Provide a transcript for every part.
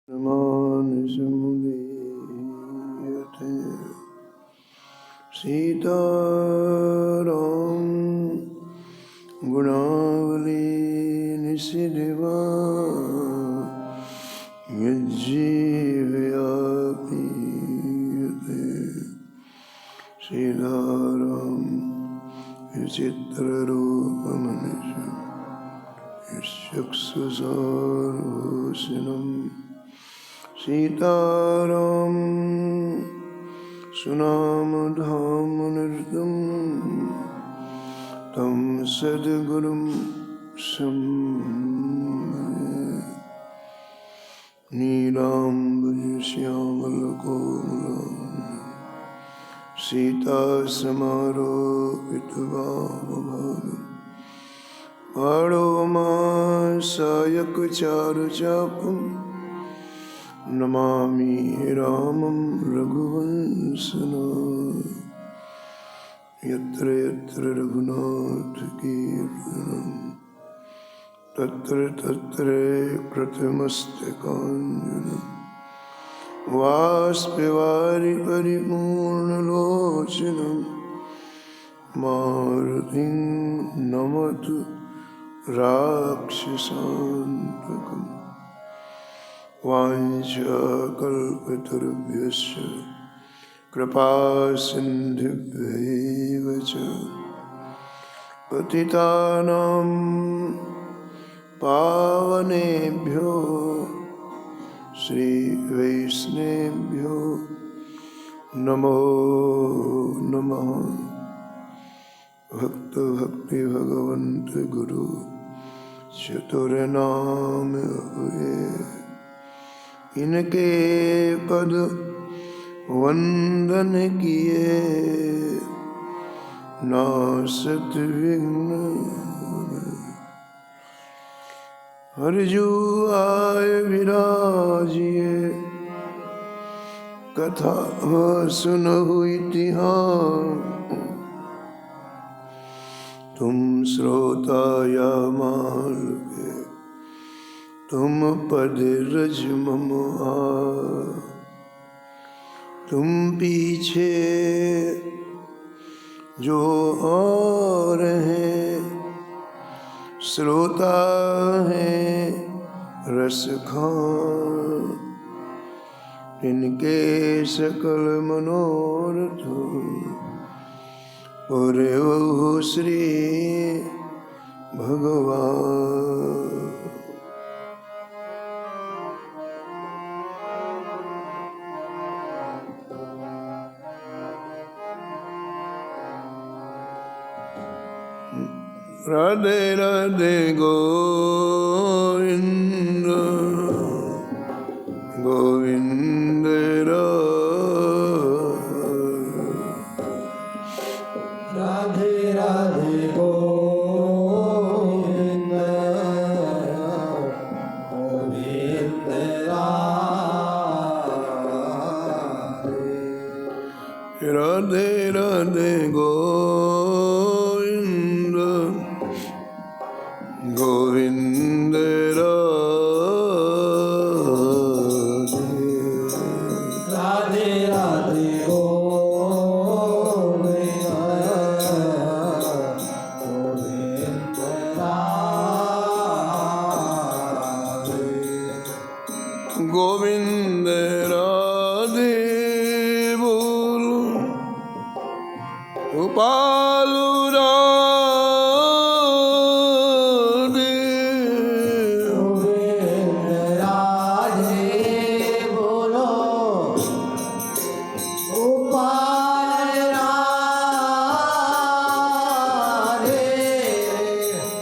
मानसमुदीयते सीताराम गुणावली निशिदिवा यज्जीवयापीयते सीताराम विचित्ररूपमनिशम् यक्षुसारोसिनं सीताराम सुनामधामनिर्दं तं सद्गुरुं नीलाम्बुजश्यामलकोमलं सीतासमारोपितवामभागम् आडोमासायकचारुचापं नमामि रामं रघुवंशनाथं यत्र यत्र रघुनाथकीर्तनं तत्र तत्र कृतमस्तकाञ्जलिं वाष्पवारि परिपूर्णलोचनं मारुतिं नमतु राक्षसान्तकम् वाञ्छाकल्पतरुभ्यश्च कृपासिन्धुभ्यैव च पतितानां पावनेभ्यो श्रीवैष्णवेभ्यो नमो नमः। भक्त भक्ति भगवंत गुरु चतुर्नाम हुए, इनके पद वंदन किए नासत विघ्न। हरजू आय विराजिए कथा सुनहु इतिहास, तुम श्रोता या माल के तुम पद रज मम आ, तुम पीछे जो और हैं श्रोता हैं रस खां, इनके सकल मनोरथ पूरे वो श्री भगवान। राधे राधे गोविंद गोविंद राधे राधे गोविंद गोविंद राधे राधे गोविंद गोविंद राधे राधे गोविंद राधे बोलो गोपाल राधे गोविंद राधे बोलो गोपाल राधे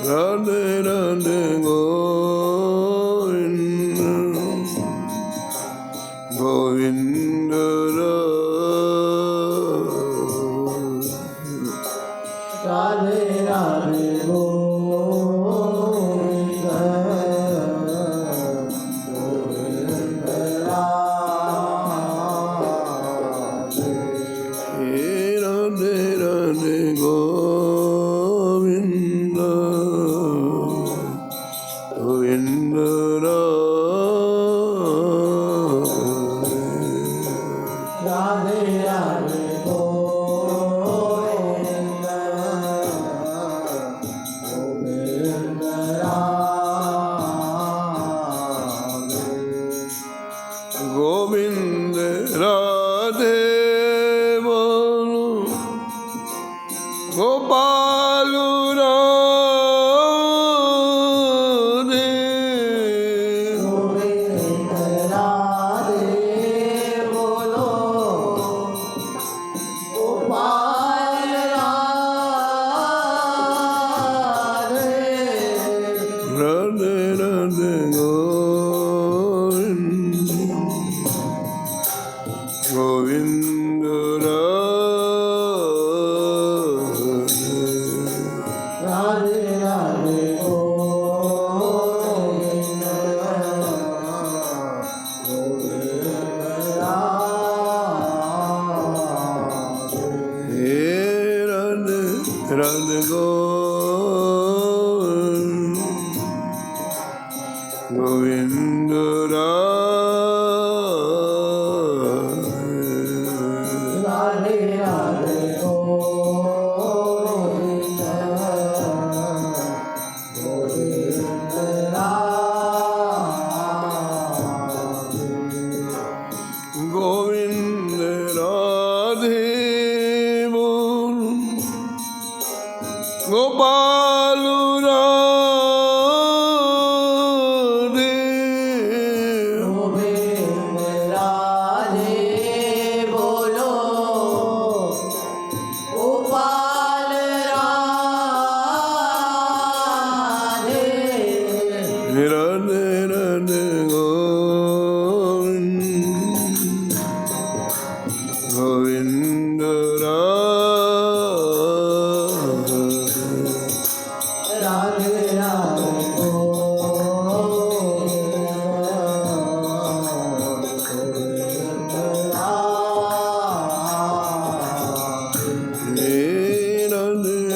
राधे राधे गोविंद गोविंद गोविंद राधे बोलो गोपाल राधे गोविंद राधे बोलो गोपाल राधे राधे राधे गोविंद राधे राधे गोविंद हे राधे राधे गोविंद राधे राधे गोविंद गोविंद राधे गोविंद राधे बोल गोपाल राधे गोविंद राधे बोलो गोपाल राधे राधे राधे गोविंद राधे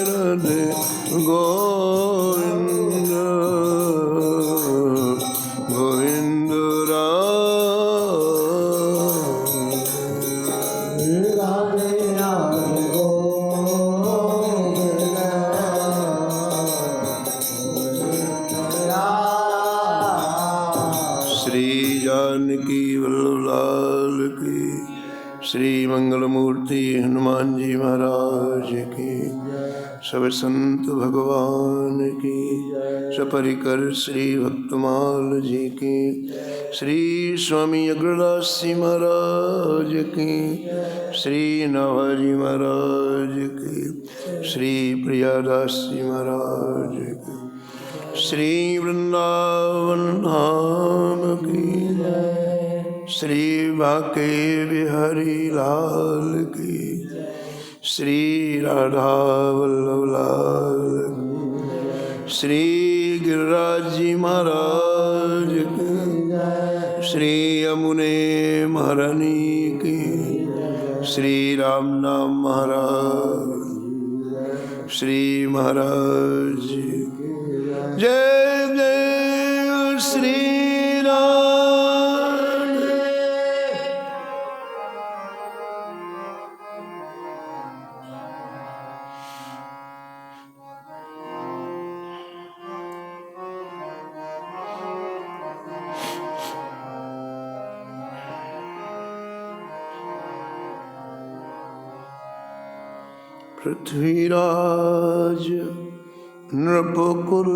राधे गोविंद गोविंद राधे राधे श्री जानकी वल्लभ लाल की, श्री मंगल मूर्ति हनुमान जी महाराज की, सब संत भगवान की, सपरिकर श्री भक्तमाल जी की, श्री स्वामी अग्रदास जी महाराज की, श्री नवाजी महाराज की, श्री प्रियादास जी महाराज की, श्री वृंदावन धाम की, श्री बांके बिहारी लाल की, श्री राधा वल्लभ लाल की, श्री गिरिराज जी महाराज की, श्री यमुने महारानी की, श्री राम नाम महाराज, श्री महाराज जी की। जय जय श्री राम। पृथ्वीराज नृपकुल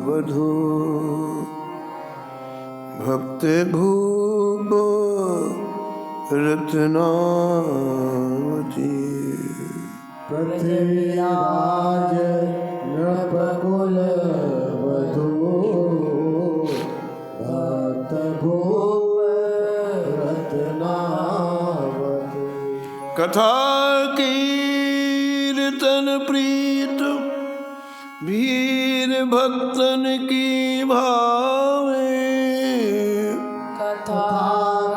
वधू भक्त भूप रत्नावती। पृथ्वीराज नृपकुल वधू भक्त भूप रत्नावती। कथा कीर्तन प्रीत वीर भक्तन की भावे। कथा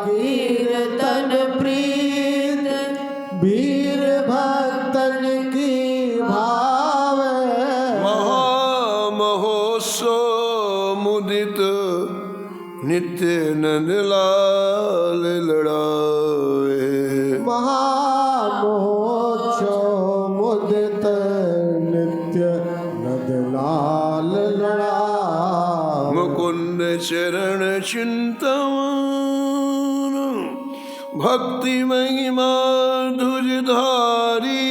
कीर्तन प्रीत वीर भक्तन की भाव। महामहोत्सव मुदित नित्य नंदलाल लड़ावे। महामहोत्सव मुदित नित्य नंदलाल लड़ा। मुकुंद चरण चिंत चिंतन भक्ति महिमा धुजधारी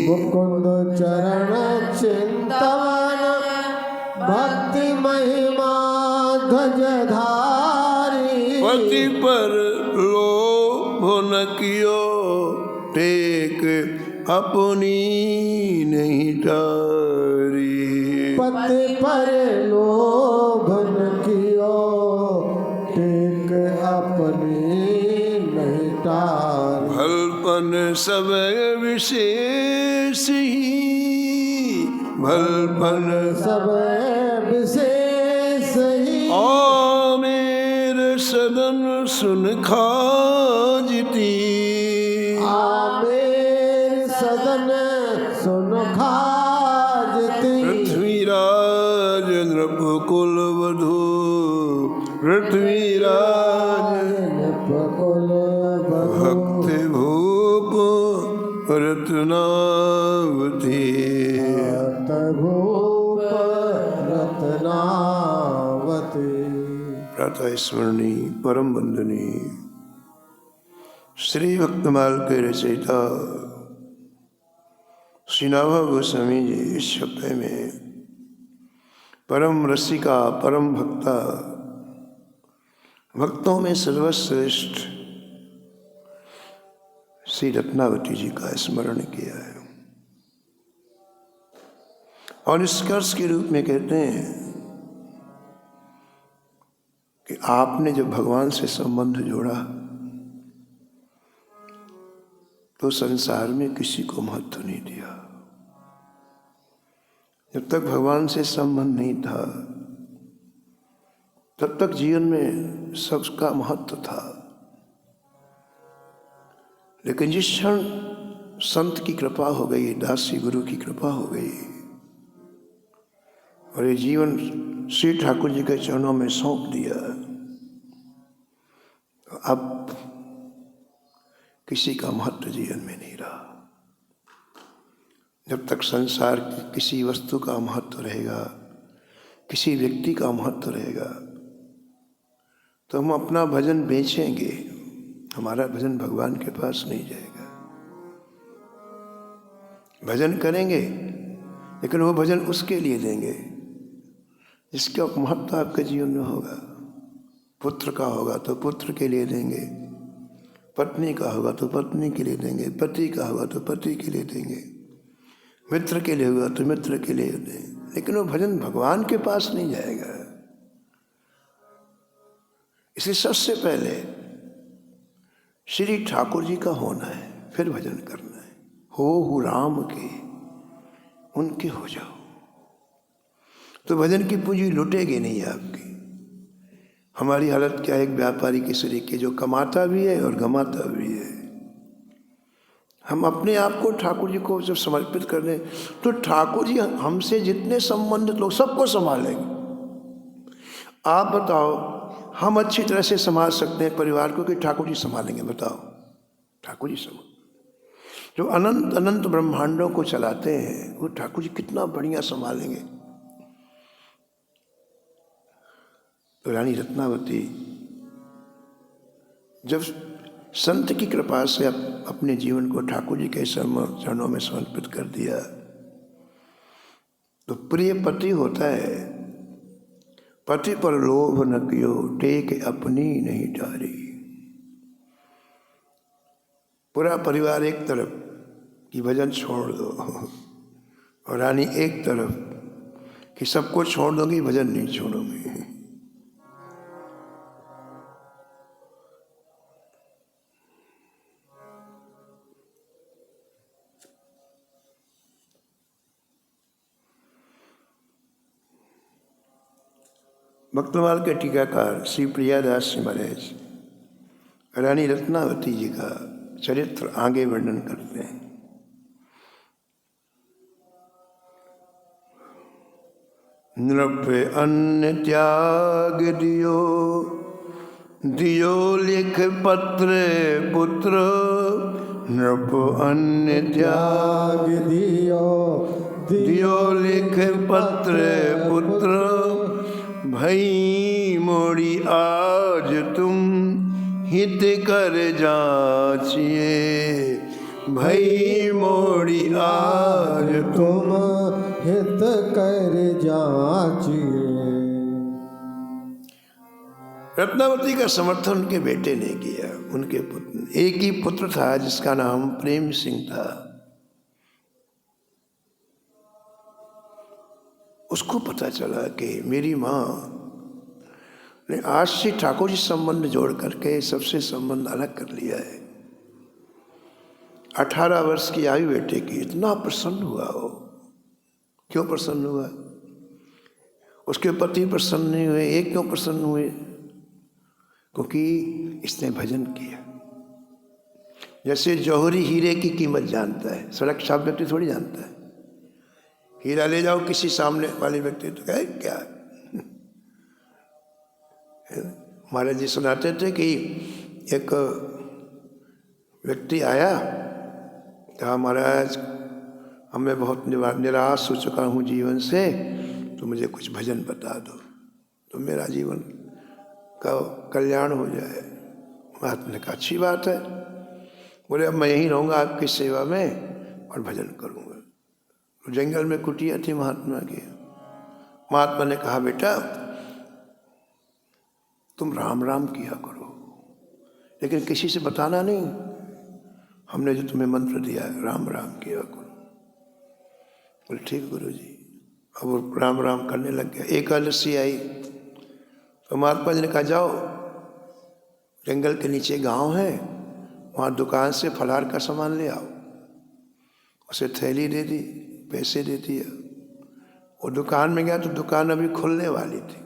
मुकुंद चरण चिंतन भक्ति महिमा ध्वजधारी पति पर लोभ न कियो टेक अपनी नहीं टारी पति पर लोभ न कियो टेक अपनी नहीं टारी भलपन सब विशेष ही भलपन सब विशेष ही आमेर सदन सुन खाजती आमेर सदन सुन खाजती पृथ्वीराज नृप कुल वधु पृथ्वीराज नृपकुल वधू भक्ति भूप रत्नावती भूप रत्नावती प्रातः स्मरणी परम वंदनी श्री भक्तमाल के रचयिता श्री नाभा गोस्वामी जी इस शब्द में परम रसिका परम भक्ता भक्तों में सर्वश्रेष्ठ श्री रत्नावती जी का स्मरण किया है और निष्कर्ष के रूप में कहते हैं कि आपने जब भगवान से संबंध जोड़ा तो संसार में किसी को महत्व नहीं दिया। जब तक भगवान से संबंध नहीं था तब तक जीवन में सबका महत्व था, लेकिन जिस क्षण संत की कृपा हो गई, दासी गुरु की कृपा हो गई और ये जीवन श्री ठाकुर जी के चरणों में सौंप दिया, तो अब किसी का महत्व जीवन में नहीं रहा। जब तक संसार की किसी वस्तु का महत्व रहेगा, किसी व्यक्ति का महत्व रहेगा, तो हम अपना भजन बेचेंगे, हमारा भजन भगवान के पास नहीं जाएगा। भजन करेंगे लेकिन वो भजन उसके लिए देंगे जिसका महत्व आपके जीवन में होगा। पुत्र का होगा तो पुत्र के लिए देंगे, पत्नी का होगा तो पत्नी के लिए देंगे, पति का होगा तो पति के लिए देंगे, मित्र के लिए होगा तो मित्र के लिए देंगे, लेकिन वो भजन भगवान के पास नहीं जाएगा। इसलिए सबसे पहले श्री ठाकुर जी का होना है, फिर भजन करना है। हो राम के उनके हो जाओ तो भजन की पूंजी लुटेगी नहीं आपकी। हमारी हालत क्या है, एक व्यापारी की शरीर के जो कमाता भी है और गमाता भी है। हम अपने आप को ठाकुर जी को जब समर्पित कर दें तो ठाकुर जी हमसे जितने संबंधित लोग सबको संभालेंगे। आप बताओ, हम अच्छी तरह से संभाल सकते हैं परिवार को कि ठाकुर जी संभालेंगे? बताओ, ठाकुर जी संभाल। जो अनंत अनंत ब्रह्मांडों को चलाते हैं वो ठाकुर जी कितना बढ़िया संभालेंगे। तो रानी रत्नावती जब संत की कृपा से अपने जीवन को ठाकुर जी के चरणों में समर्पित कर दिया तो प्रिय पति होता है। पति पर लोभ न कियो टेक अपनी नहीं डारी। पूरा परिवार एक तरफ कि भजन छोड़ दो और रानी एक तरफ कि सबको छोड़ दोगी, भजन नहीं छोड़ोगी। भक्तमाल के टीकाकार श्री प्रियादास जी महाराज रानी रत्नावती जी का चरित्र आगे वर्णन करते हैं। नृप अन्न त्याग दियो दियो लिख पत्र पुत्र। नृप अन्न त्याग दियो दियो लिख पत्र पुत्र। भई मोड़ी आज तुम हित कर जाचिए, भई मोड़ी आज तुम हित कर जाचिए। रत्नावती का समर्थन उनके बेटे ने किया। उनके पुत्र, एक ही पुत्र था जिसका नाम प्रेम सिंह था। उसको पता चला कि मेरी माँ ने आज से ठाकुर जी संबंध जोड़ करके सबसे संबंध अलग कर लिया है। 18 वर्ष की आयु बेटे की, इतना प्रसन्न हुआ वो। क्यों प्रसन्न हुआ? उसके पति प्रसन्न नहीं हुए। एक क्यों प्रसन्न हुए? क्योंकि इसने भजन किया। जैसे जौहरी हीरे की कीमत जानता है, सड़क छाप व्यक्ति थोड़ी जानता है। हीरा ले जाओ किसी सामने वाले व्यक्ति तो कहे क्या। महाराज जी सुनाते थे कि एक व्यक्ति आया, कहा महाराज हमें बहुत निराश हो चुका हूँ जीवन से, तो मुझे कुछ भजन बता दो तो मेरा जीवन का कल्याण हो जाए। महात्मा ने कहा अच्छी बात है। बोले अब मैं यहीं रहूँगा आपकी सेवा में और भजन करूँगा। तो जंगल में कुटिया थी महात्मा की। महात्मा ने कहा बेटा तुम राम राम किया करो, लेकिन किसी से बताना नहीं। हमने जो तुम्हें मंत्र दिया है राम राम किया करो। बोले ठीक गुरु जी। अब वो राम राम करने लग गया। एकादशी आई तो महात्मा जी ने कहा जाओ जंगल के नीचे गांव है, वहाँ दुकान से फलाहार का सामान ले आओ। उसे थैली दे दी, पैसे दे दिया। वो दुकान में गया तो दुकान अभी खुलने वाली थी।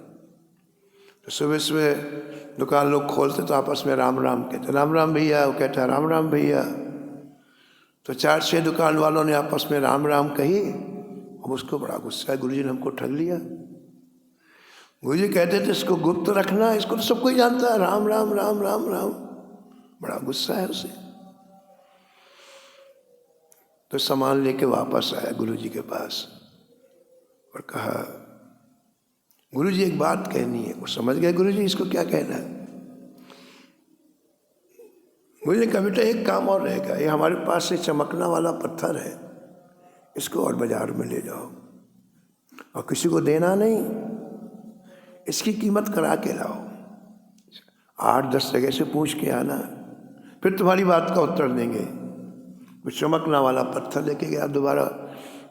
तो सुबह सुबह दुकान लोग खोलते तो आपस में राम राम कहते, राम राम भैया। वो कहता है राम राम भैया। तो 4-6 दुकान वालों ने आपस में राम राम कही। अब उसको बड़ा गुस्सा है, गुरुजी ने हमको ठग लिया। गुरुजी कहते थे इसको गुप्त रखना, इसको तो सब कोई जानता है, राम राम राम राम राम। बड़ा गुस्सा है उसे। तो सामान लेके वापस आया गुरुजी के पास और कहा गुरुजी एक बात कहनी है। वो समझ गए गुरुजी इसको क्या कहना है। गुरुजी ने कहा बेटा एक काम और रहेगा, ये हमारे पास से चमकना वाला पत्थर है, इसको और बाजार में ले जाओ और किसी को देना नहीं, इसकी कीमत करा के लाओ। 8-10 जगह से पूछ के आना, फिर तुम्हारी बात का उत्तर देंगे। वो चमकना वाला पत्थर लेके गया दोबारा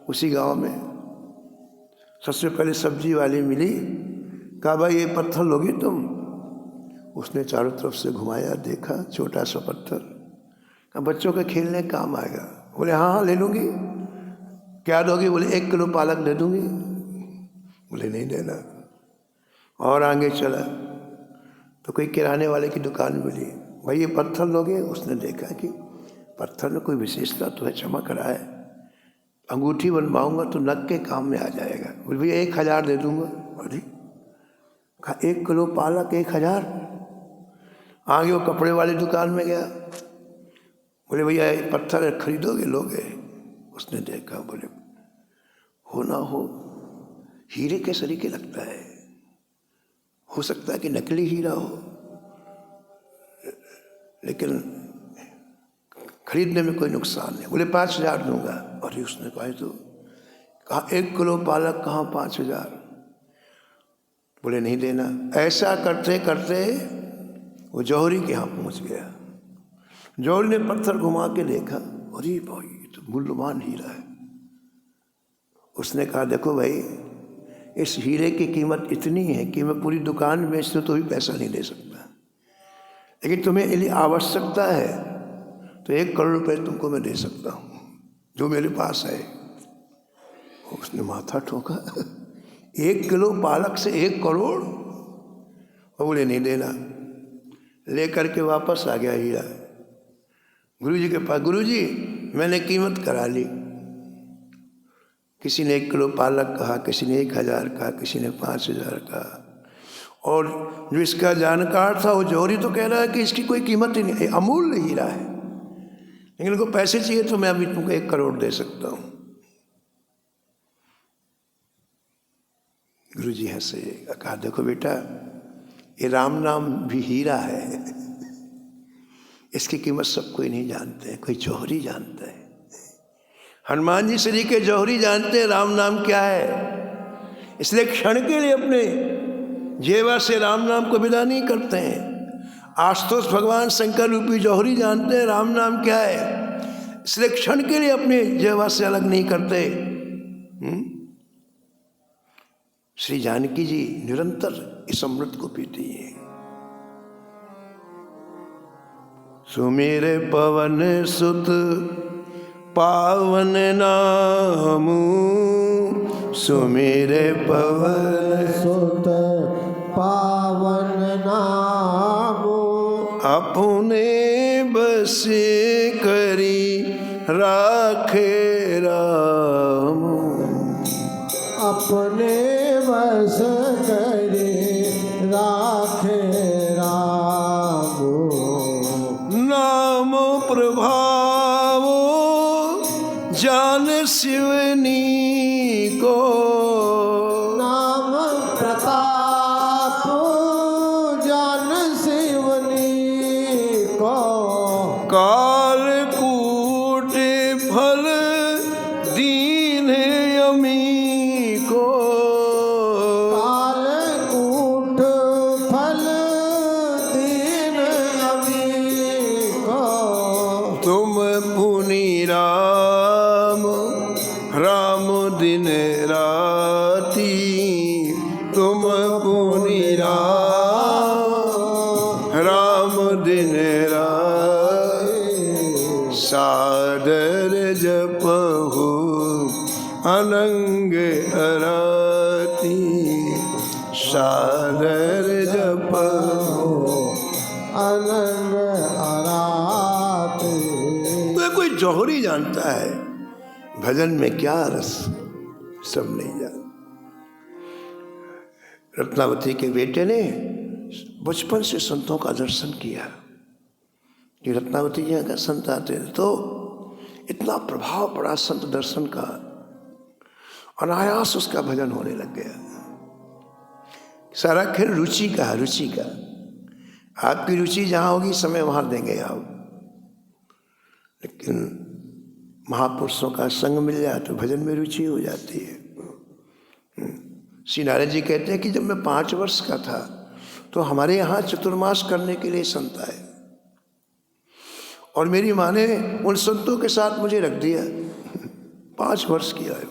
उसी गांव में। सबसे पहले सब्जी वाली मिली, कहा भाई ये पत्थर लोगे तुम? उसने चारों तरफ से घुमाया, देखा छोटा सा पत्थर। कहा बच्चों के खेलने काम आएगा। बोले हाँ हाँ ले लूँगी। क्या दोगी? बोले 1 किलो पालक दे दूँगी। बोले नहीं देना। और आगे चला तो कोई किराने वाले की दुकान मिली, भाई ये पत्थर लोगे? उसने देखा कि पत्थर में कोई विशेषता तो है, चमक रहा है, अंगूठी बनवाऊंगा तो नग के काम में आ जाएगा। बोले भैया 1000 दे दूंगा। अरे कहा 1 किलो पालक 1000। आगे वो कपड़े वाली दुकान में गया, बोले भैया ये पत्थर खरीदोगे लोगे? उसने देखा, बोले हो ना हो हीरे के सरीके लगता है, हो सकता है कि नकली हीरा हो, लेकिन खरीदने में कोई नुकसान नहीं। बोले 5000 दूंगा। अरे उसने कहा तो कहा 1 किलो पालक कहाँ 5000? बोले नहीं देना। ऐसा करते करते वो जौहरी के यहाँ पहुँच गया। जौहरी ने पत्थर घुमा के देखा, अरे भाई ये तो मूल्यवान हीरा है। उसने कहा देखो भाई इस हीरे की कीमत इतनी है कि मैं पूरी दुकान बेच दूँ तो भी पैसा नहीं दे सकता, लेकिन तुम्हें यदि आवश्यकता है तो 1 करोड़ रुपए तुमको मैं दे सकता हूँ जो मेरे पास है। उसने माथा ठोका, 1 किलो पालक से 1 करोड़? वो बोले नहीं देना। लेकर के वापस आ गया हीरा गुरुजी के पास। गुरुजी मैंने कीमत करा ली। किसी ने 1 किलो पालक कहा, किसी ने 1000 कहा, किसी ने 5000 कहा। और जो इसका जानकार था वो जौहरी तो कह रहा है कि इसकी कोई कीमत ही नहीं, अमूल्य हीरा है, लेकिन उनको पैसे चाहिए तो मैं अभी तुमको 1 करोड़ दे सकता हूँ। गुरुजी हंसे, कहा देखो बेटा ये राम नाम भी हीरा है, इसकी कीमत सब कोई नहीं जानते, कोई जौहरी जानता है। हनुमान जी श्री के जौहरी जानते हैं राम नाम क्या है, इसलिए क्षण के लिए अपने जेवा से राम नाम को विदा नहीं करते हैं। आशुतोष भगवान शंकर रूपी जौहरी जानते हैं राम नाम क्या है, इसलिए क्षण के लिए अपने जेवा से अलग नहीं करते। श्री जानकी जी निरंतर इस अमृत को पीती हैं। सुमेरे पवन सुत पावन नामू, सुमेरे पवन सुत पावन नामो, अपने बसे करी राखे राम, अपने बस करे राखे रामो, नाम प्रभाव जान शिवनी को, नाम प्रताप जान शिवनी को, काल कूट फल दीन यमी को, कालकूट फल दीन यमी को, तुम पुनि राम राम दिन राती, तुम पुनि राम राम दिन राती, सादर जपहु अनंग अराती, सादर जपहु। अनंग अराते। तो कोई जौहरी जानता है भजन में क्या रस, सब नहीं जानता। रत्नावती के बेटे ने बचपन से संतों का दर्शन किया कि रत्नावती जी अगर संत आते हैं तो इतना प्रभाव पड़ा संत दर्शन का, अनायास उसका भजन होने लग गया। सारा खेल रुचि का है, रुचि का। आपकी रुचि जहाँ होगी समय वहाँ देंगे आप, लेकिन महापुरुषों का संग मिल जाए तो भजन में रुचि हो जाती है। श्री नारद जी कहते हैं कि जब मैं 5 वर्ष का था तो हमारे यहाँ चतुर्मास करने के लिए संत आए और मेरी माँ ने उन संतों के साथ मुझे रख दिया। 5 वर्ष की आयु,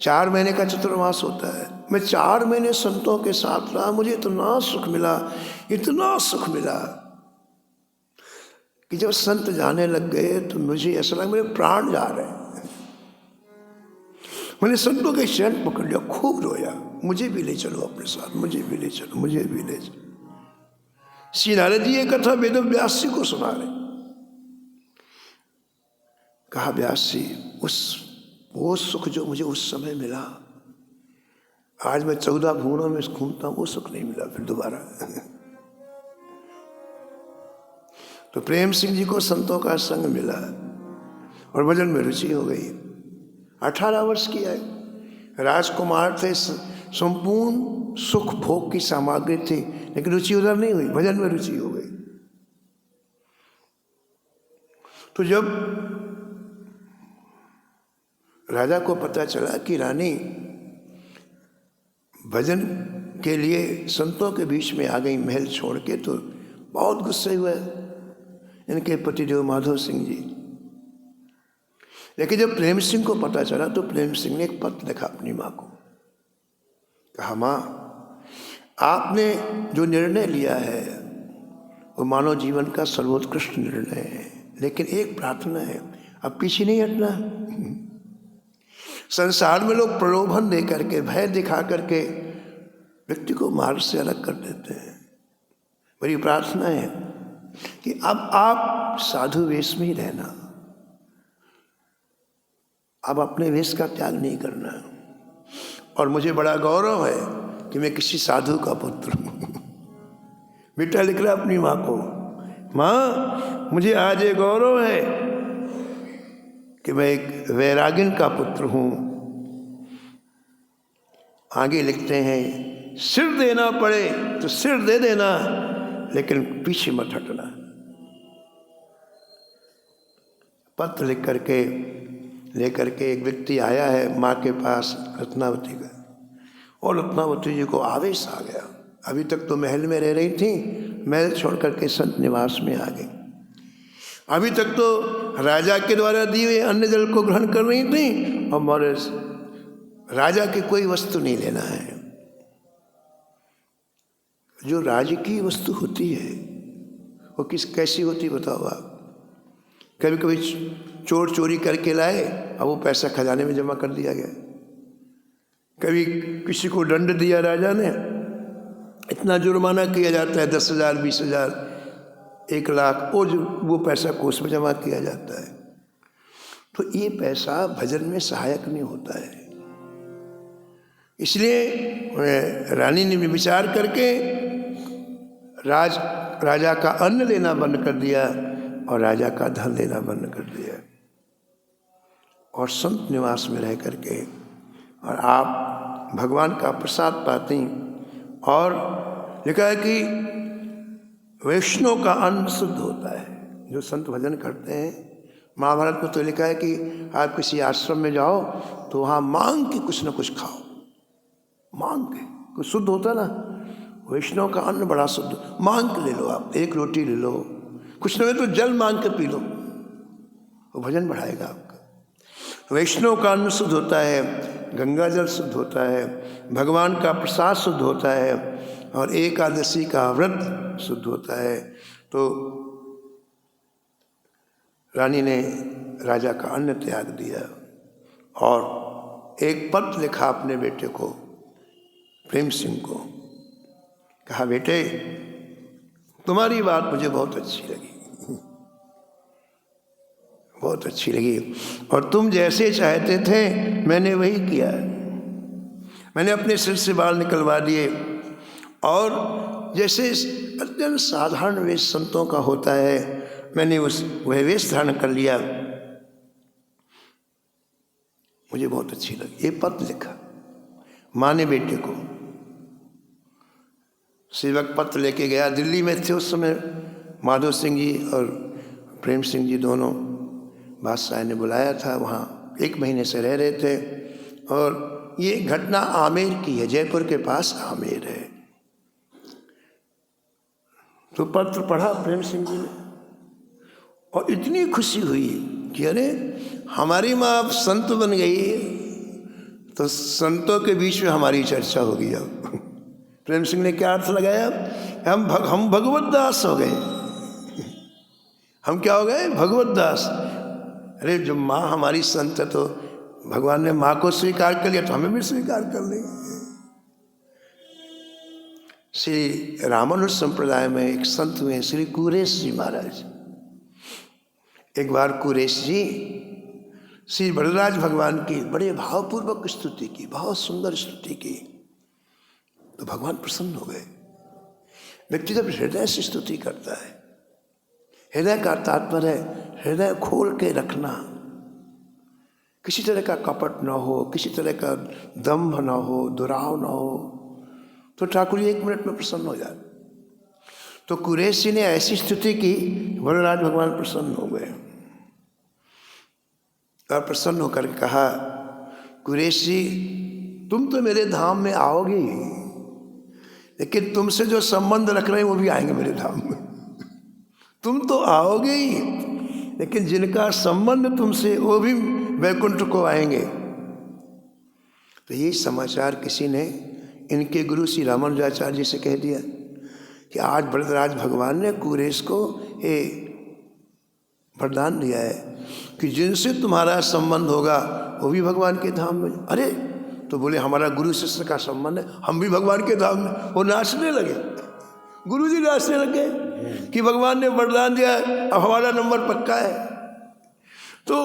4 महीने का चतुर्मास होता है। मैं 4 महीने संतों के साथ रहा, मुझे इतना सुख मिला, इतना सुख मिला कि जब संत जाने लग गए तो मुझे ऐसा लगा मेरे प्राण जा रहे हैं। मैंने संतों के चरण पकड़ लिया, खूब रोया, मुझे भी ले चलो अपने साथ, मुझे भी ले चलो, मुझे भी ले चलो। श्री नारद जी ये कथा वेद व्यास जी को सुना रहे। कहा व्यास जी, वो सुख जो मुझे उस समय मिला, आज मैं 14 भुवनों में घूमता हूं, वो सुख नहीं मिला फिर दोबारा। तो प्रेम सिंह जी को संतों का संग मिला और भजन में रुचि हो गई। 18 वर्ष की आयु, राजकुमार थे, संपूर्ण सुख भोग की सामग्री थी, लेकिन रुचि उधर नहीं हुई, भजन में रुचि हो गई। तो जब राजा को पता चला कि रानी भजन के लिए संतों के बीच में आ गई महल छोड़ के, तो बहुत गुस्से हुए इनके पतिदेव माधव सिंह जी। लेकिन जब प्रेम सिंह को पता चला तो प्रेम सिंह ने एक पत्र लिखा अपनी माँ को। कहा, माँ, आपने जो निर्णय लिया है वो मानव जीवन का सर्वोत्कृष्ट निर्णय है, लेकिन एक प्रार्थना है, अब पीछे नहीं हटना। संसार में लोग प्रलोभन दे करके, भय दिखा करके व्यक्ति को मार्ग से अलग कर देते हैं। मेरी प्रार्थना है कि अब आप साधु वेश में ही रहना, अब अपने वेश का त्याग नहीं करना। और मुझे बड़ा गौरव है कि मैं किसी साधु का पुत्र हूँ। बेटा लिख रहा अपनी माँ को, माँ मुझे आज ये गौरव है कि मैं एक वैरागिन का पुत्र हूँ। आगे लिखते हैं, सिर देना पड़े तो सिर दे देना, लेकिन पीछे मत हटना। पत्र लेकर के एक व्यक्ति आया है माँ के पास, रत्नावती का, और रत्नावती जी को आवेश आ गया। अभी तक तो महल में रह रही थी, महल छोड़ करके संत निवास में आ गई। अभी तक तो राजा के द्वारा दिए हुए अन्न जल को ग्रहण कर रही थी, और मोरे राजा की कोई वस्तु नहीं लेना है। जो राज्य की वस्तु होती है वो कैसी होती बताओ आप। कभी कभी चोर चोरी करके लाए, अब वो पैसा खजाने में जमा कर दिया गया। कभी किसी को दंड दिया राजा ने, इतना जुर्माना किया जाता है, 10,000, 20,000, 1,00,000, वो पैसा कोष में जमा किया जाता है। तो ये पैसा भजन में सहायक नहीं होता है। इसलिए रानी ने विचार करके राजा का अन्न लेना बंद कर दिया और राजा का धन लेना बंद कर दिया, और संत निवास में रह करके और आप भगवान का प्रसाद पाती। और लिखा है कि वैष्णव का अन्न शुद्ध होता है। जो संत भजन करते हैं, महाभारत में तो लिखा है कि आप किसी आश्रम में जाओ तो वहाँ मांग के कुछ न कुछ खाओ, मांग के कुछ शुद्ध होता ना। वैष्णव का अन्न बड़ा शुद्ध, मांग के ले लो, आप एक रोटी ले लो, कुछ नहीं तो जल मांग के पी लो, वो भजन बढ़ाएगा आपका। वैष्णव का अन्न शुद्ध होता है, गंगा जल शुद्ध होता है, भगवान का प्रसाद शुद्ध होता है, और एकादशी का व्रत शुद्ध होता है। तो रानी ने राजा का अन्न त्याग दिया और एक पत्र लिखा अपने बेटे को, प्रेम सिंह को। कहा, बेटे तुम्हारी बात मुझे बहुत अच्छी लगी, बहुत अच्छी लगी, और तुम जैसे चाहते थे मैंने वही किया। मैंने अपने सिर से बाल निकलवा दिए, और जैसे अत्यंत साधारण वेश संतों का होता है, मैंने वह वेश धारण कर लिया। मुझे बहुत अच्छी लगी। ये पत्र लिखा माँ ने बेटे को। सेवक पत्र लेके गया, दिल्ली में थे उस समय माधो सिंह जी और प्रेम सिंह जी दोनों। बादशाह ने बुलाया था, वहाँ 1 महीने से रह रहे थे। और ये घटना आमेर की है, जयपुर के पास आमेर है। तो पत्र पढ़ा प्रेम सिंह जी ने, और इतनी खुशी हुई कि अरे हमारी माँ अब संत बन गई, तो संतों के बीच में हमारी चर्चा होगी। अब प्रेम सिंह ने क्या अर्थ लगाया, हम भगवत दास हो गए। हम क्या हो गए, भगवत दास। अरे जब माँ हमारी संत है, तो भगवान ने माँ को स्वीकार कर लिया, तो हमें भी स्वीकार कर लेंगे। श्री रामानुज संप्रदाय में एक संत हुए श्री कुरेश जी महाराज। एक बार कुरेश जी श्री वरदराज भगवान की बड़े भावपूर्वक स्तुति की, बहुत सुंदर स्तुति की, तो भगवान प्रसन्न हो गए। व्यक्ति जब हृदय से स्तुति करता है, हृदय का तात्पर्य है हृदय खोल के रखना, किसी तरह का कपट न हो, किसी तरह का दम्भ न हो, दुराव न हो, तो ठाकुर जी 1 मिनट में प्रसन्न हो जाते। तो कुरेश जी ने ऐसी स्तुति की, वरदराज भगवान प्रसन्न हो गए। और प्रसन्न होकर कहा, कुरेश जी तुम तो मेरे धाम में आओगे, लेकिन तुमसे जो संबंध रख रहे हैं वो भी आएंगे मेरे धाम में। तुम तो आओगे ही, लेकिन जिनका संबंध तुमसे वो भी वैकुंठ को आएंगे। तो ये समाचार किसी ने इनके गुरु श्री रामानुजाचार्य जी से कह दिया कि आज वरदराज भगवान ने कुरेश को ये वरदान दिया है कि जिनसे तुम्हारा संबंध होगा वो भी भगवान के धाम में। अरे तो बोले हमारा गुरु शिष्य का संबंध है, हम भी भगवान के धाम में। वो नाचने लगे, गुरु जी नाचने लगे कि भगवान ने वरदान दिया है, अब हमारा नंबर पक्का है। तो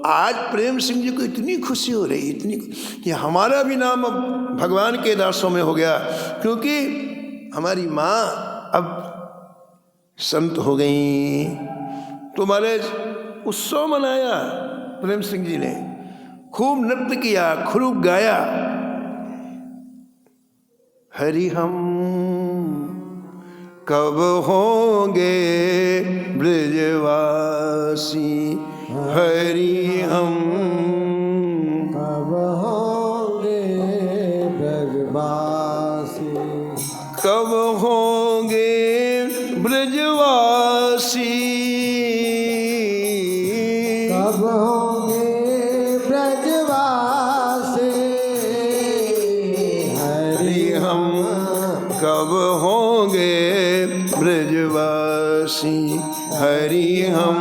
आज प्रेम सिंह जी को इतनी खुशी हो रही, इतनी कि हमारा भी नाम अब भगवान के दासों में हो गया, क्योंकि हमारी माँ अब संत हो गई। तो महाराज उत्सव मनाया प्रेम सिंह जी ने, खूब नृत्य किया, खूब गाया। हरि हम कब होंगे ब्रजवासी, हरि हम कब होंगे ब्रजवासी, कब होंगे ब्रजवासी, कब होंगे ब्रजवासी, हरि हम कब होंगे ब्रजवासी, हरि हम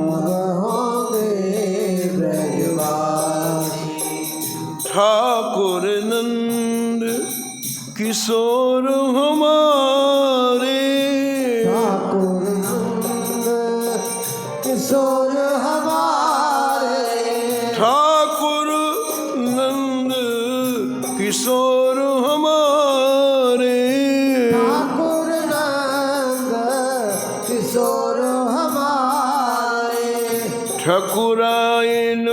कब होंगे ब्रजवासी। ठाकुर नंद किशोर हमारे, ठाकुर नंद किशोर हमारे, ठाकुर नंद किशोर हमारे, ठाकुर नंद किशोर हमारे, ठकुरायन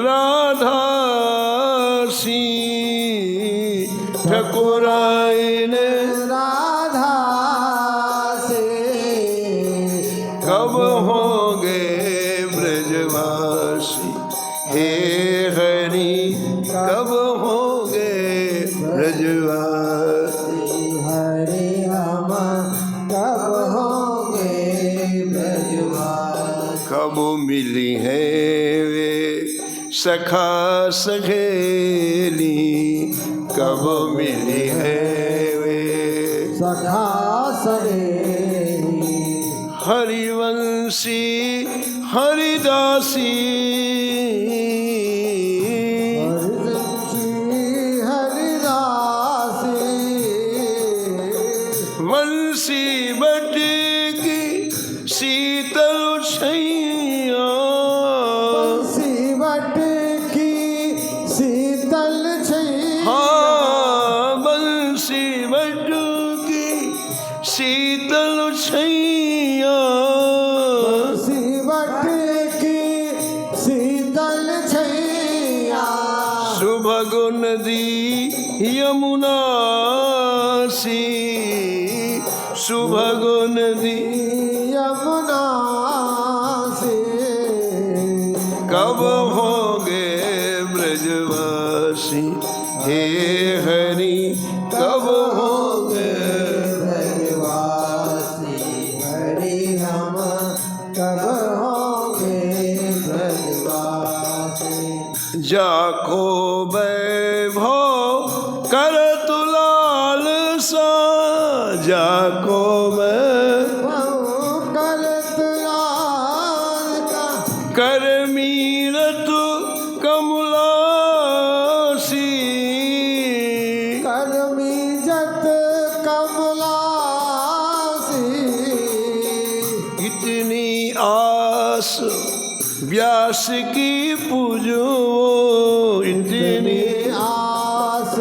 राधासी, ठकुरायन राधा से कब होंगे ब्रजवासी, हे हरि कब होंगे ब्रजवासी, हरि हम कब होंगे ब्रजवासी। कब मिली है वे सखा सहेली, कब मिली है वे सखा सहेली, हरिवंशी हरिदासी, हरिदासी, वंशी बट की शीतल छैया, बंसी बट की शीतल छैया, हाँ बंशी बट की शीतल छैया, बंसी बट की शीतल छैया, सुभग नदी यमुना सी, सुभग नदी यमुना से कब होंगे ब्रजवासी, हे हरि कब होंगे ब्रजवासी, हरि हम कब होंगे ब्रजवासी। जाको वैभव कर तुलाल सा, जाको करत लाल का कर मीरत कमलासी, करमी जत कमलासी, इतनी आस व्यास की पूजो, इतनी आस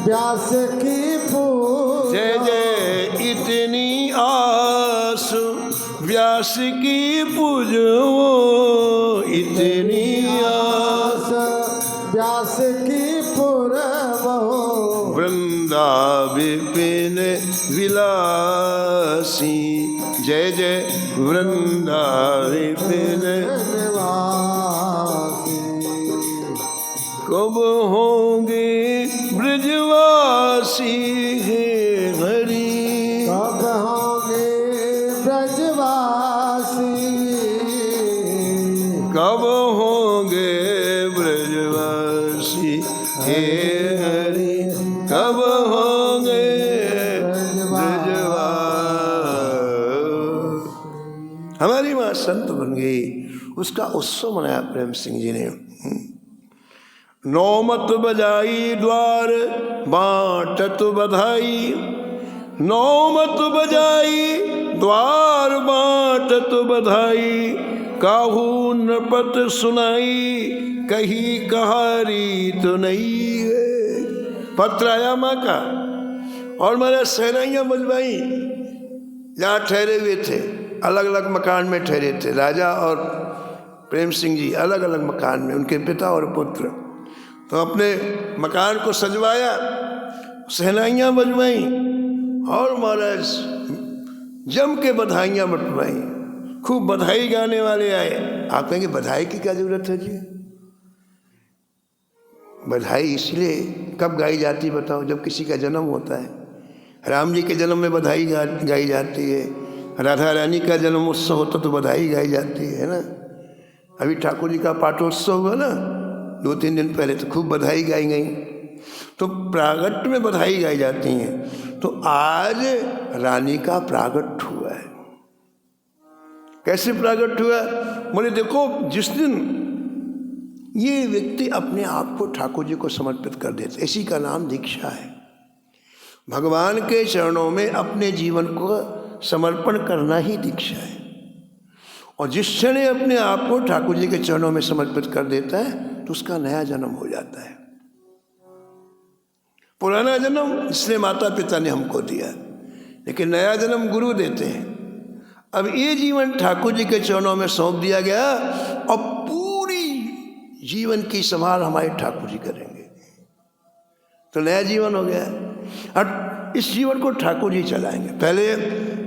व्यास की पूजा, जय जय, इतनी आस व्यास की पूजो, इतनी आस व्यास की पुरबो, वृंदा विपिन विलासी, जय जय वृंदा विपिन, निवासी। कब होंगे ब्रजवासी, हे हरि कब होंगे ब्रजवासी, कब होंगे ब्रजवासी, हे हरि कब होंगे ब्रजवासी। हमारी माँ संत बन गई, उसका उत्सव मनाया प्रेम सिंह जी ने। नौमत बजाई द्वार बाटत बधाई, नौमत बजाई द्वार बाटत बधाई, काहू नृपत सुनाई कही कहारी तो नहीं है। पत्र आया माँ का और मेरे सेनाइयाँ बजवाई जहाँ ठहरे हुए थे, अलग अलग मकान में ठहरे थे। राजा और प्रेम सिंह जी अलग अलग मकान में, उनके पिता और पुत्र। तो अपने मकान को सजवाया सहनाइयाँ बजवाई और महाराज जम के बधाइयाँ बटवाई। खूब बधाई गाने वाले आए। आप कहेंगे बधाई की क्या जरूरत है जी? बधाई इसलिए कब गाई जाती बताओ? जब किसी का जन्म होता है। राम जी के जन्म में बधाई गाई जाती है। राधा रानी का जन्म उत्सव होता तो बधाई गाई जाती है ना। अभी ठाकुर जी का पाठोत्सव हुआ ना 2-3 दिन पहले, तो खूब बधाई गाई गई। तो प्रागट में बधाई गाई जाती हैं। तो आज रानी का प्रागट हुआ है। कैसे प्रागट हुआ? बोले देखो, जिस दिन ये व्यक्ति अपने आप को ठाकुर जी को समर्पित कर देते, इसी का नाम दीक्षा है। भगवान के चरणों में अपने जीवन को समर्पण करना ही दीक्षा है। और जिस क्षण अपने आप को ठाकुर जी के चरणों में समर्पित कर देता है तो उसका नया जन्म हो जाता है। पुराना जन्म इसने माता पिता ने हमको दिया, लेकिन नया जन्म गुरु देते हैं। अब ये जीवन ठाकुर जी के चरणों में सौंप दिया गया और पूरी जीवन की संभाल हमारे ठाकुर जी करेंगे, तो नया जीवन हो गया। और इस जीवन को ठाकुर जी चलाएंगे। पहले